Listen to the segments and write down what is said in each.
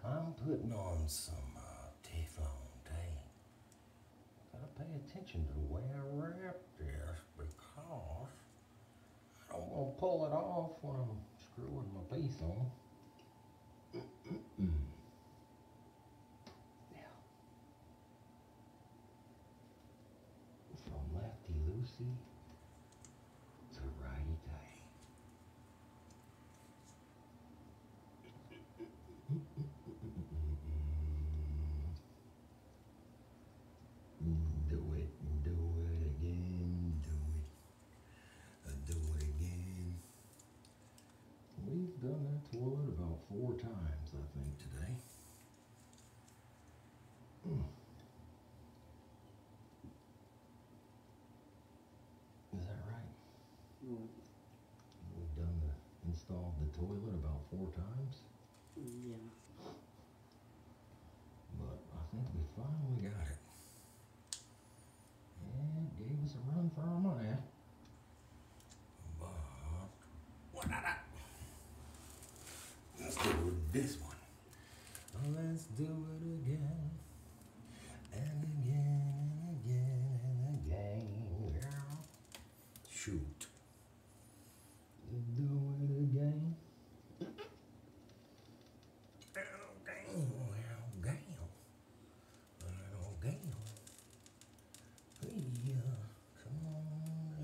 I'm putting on some Teflon tape. Gotta pay attention to the way I wrap this because I don't want to pull it off when I'm screwing my piece on. Now, from lefty loosey to righty tighty. Do it again, do it again. We've done that toilet about 4 times, I think, today. Is that right? We've installed the toilet about 4 times. Yeah. But I think we finally got it. And it gave us a run for our money. But what let's do this one. Let's do it again. And again and again and again. Yeah. Shoot. Do it again. Come on,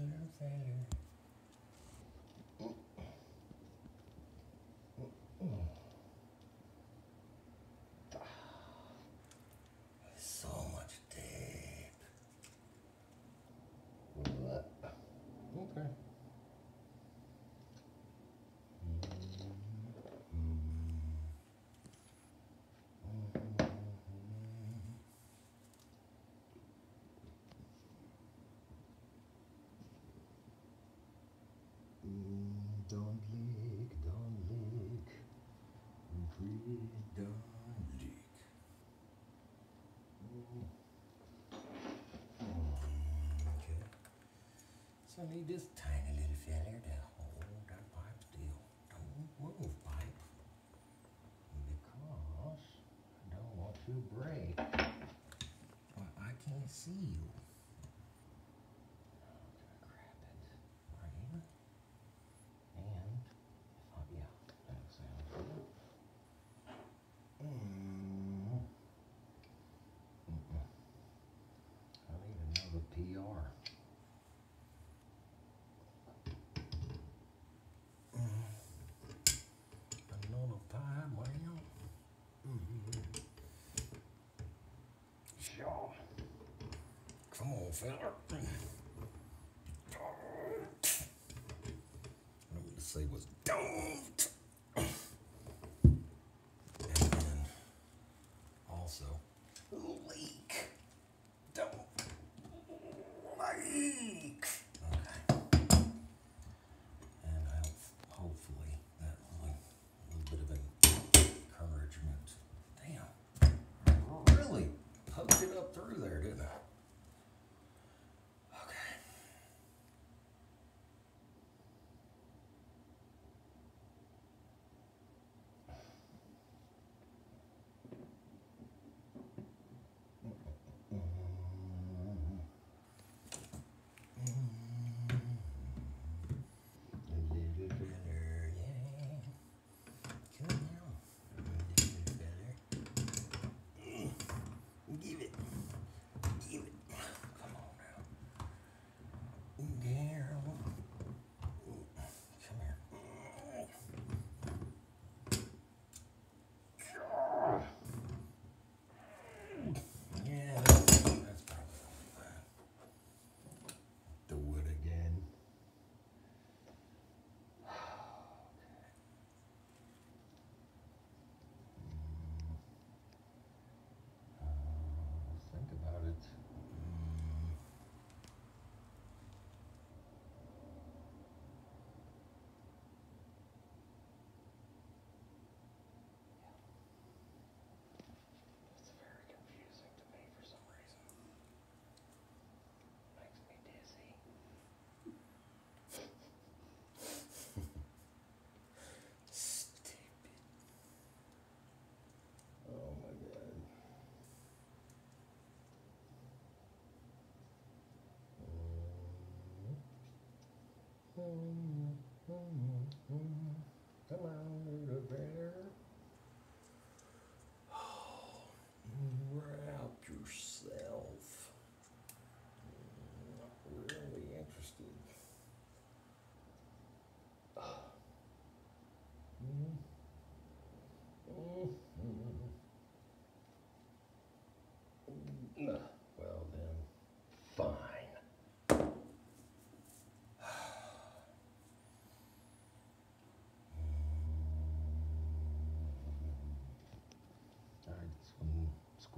little feller. So much tape. Okay. Don't leak, please don't leak. Okay. So I need this tiny little feller to hold that pipe still. Don't move, pipe. Because I don't want to break. Well, I can't see you. PR. Another pie, well. Sure. Come on, fella. Let me just say was don't. And then also leak. Don't leak. Okay. And hopefully that will a little bit of encouragement. Damn. I really poked it up through there, didn't I? Okay.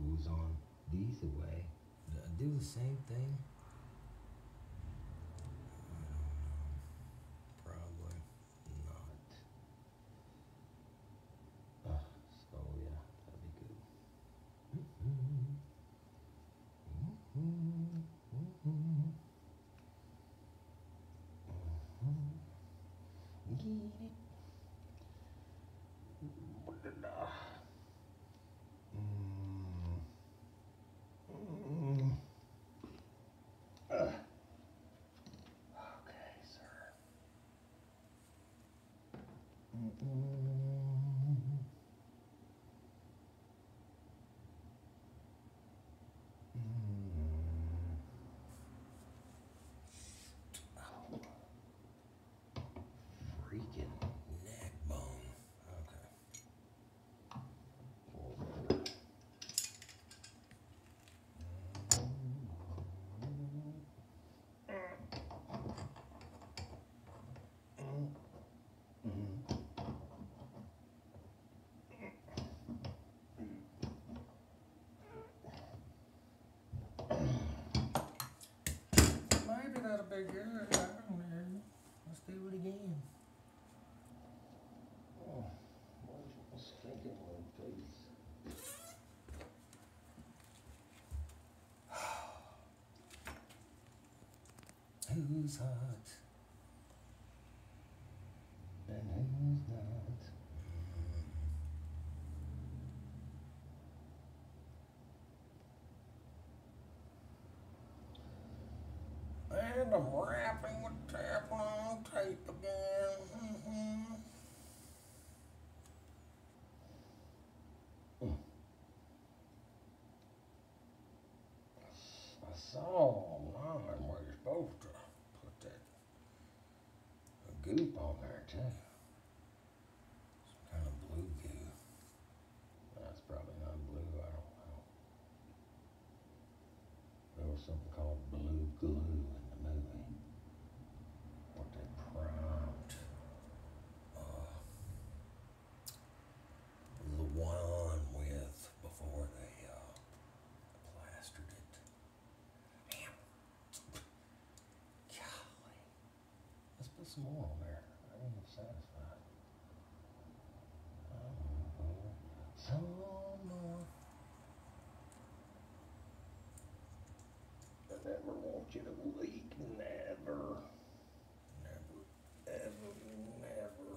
goes on this way. Did I do the same thing? Probably not. So yeah, that'd be good. Get it. Okay, sir. Freaking neck bone. Okay. Maybe that'll be good. I don't know. Let's do it again. Oh, where's my stinking little face? Who's hot and who's not? And I'm wrapping with Teflon tape again. I saw online where you're supposed to put that goop on there too. Some kind of blue goo. That's probably not blue, I don't know. There was something called blue glue in the movie. What they primed the wine with before they plastered it. Damn. Golly. Let's put some more on there. I ain't satisfied. Some more. I never want you to leak. Never. Never. Ever. Never.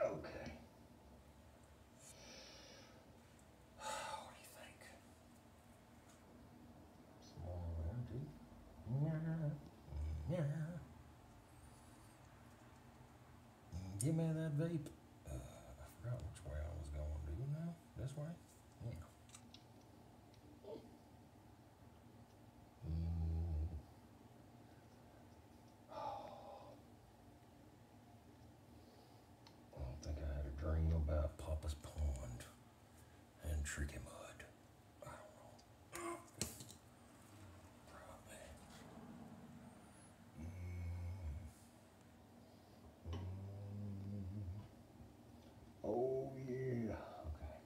Okay. What do you think? Some more there too. Give me that vape. I forgot which way I was going. Do you know? This way? Yeah. I don't think I had a dream about Papa's Pond and Tricky Mud. I don't know. Probably. Oh yeah. Okay.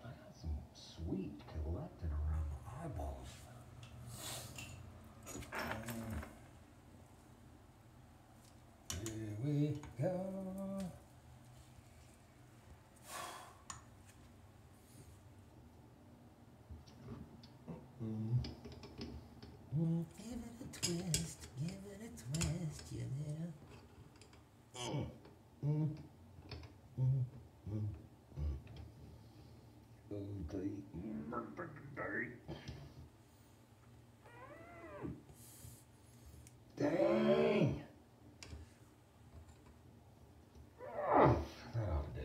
I got some sweet collected around my eyeballs. Here we go. Give it a twist, give it a twist, you little. Dang! That'll do.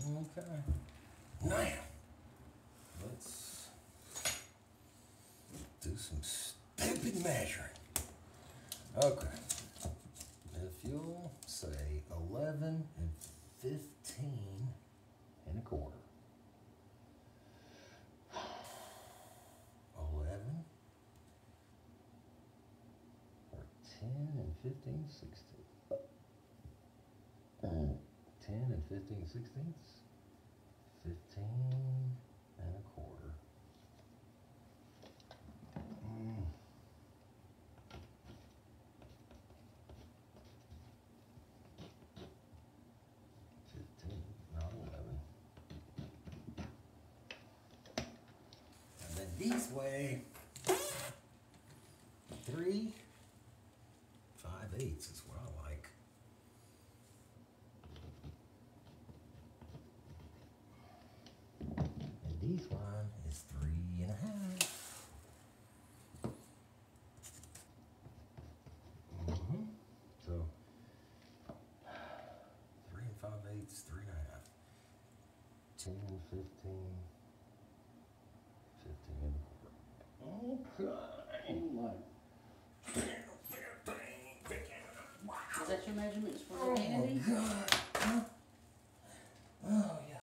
Okay. Now, let's do some stupid measuring. Okay. If you'll say 11 and 15 1/4. 11 or 10 and 15 sixteenths. 10 and 15 sixteenths. 15 and 1/4. 15, not 11. And then these weigh 3 5/8 is what I like. And these one is 3 1/2. So 3 5/8, 3 1/2. 10, 15, 15 and 1/4. Okay. Is that your measurements for the vanity?